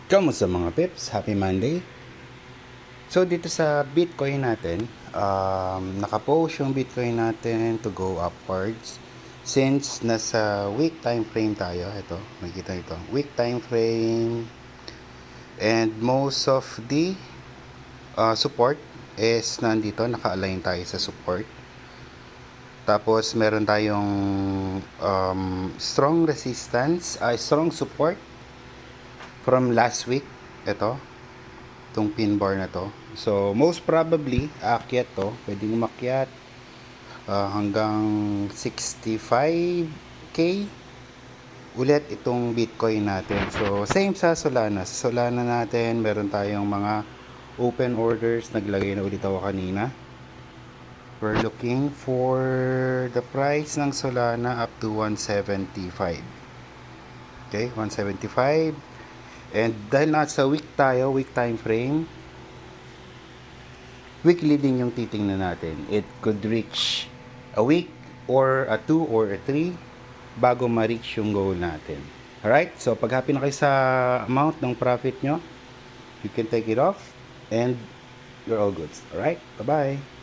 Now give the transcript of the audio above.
Kamusta mga pips? Happy Monday! So dito sa Bitcoin natin, nakapost yung Bitcoin natin to go upwards. Since nasa week time frame tayo, ito, makikita ito, week time frame, and most of the support is nandito, naka-align tayo sa support. Tapos meron tayong strong resistance, strong support from last week. Ito, itong pin bar na to. So most probably aakyat to, pwedeng umakyat hanggang 65k ulit itong Bitcoin natin. So same sa Solana. Sa Solana natin meron tayong mga open orders, naglagay na ulit ako kanina. We're looking for the price ng Solana up to 175. Okay, 175. And dahil nasa week tayo, week time frame, weekly din yung titingnan natin. It could reach a week or a 2 or a 3 bago ma-reach yung goal natin. Alright? So, pag happy na kayo sa amount ng profit nyo, you can take it off and you're all good. Alright? Bye-bye!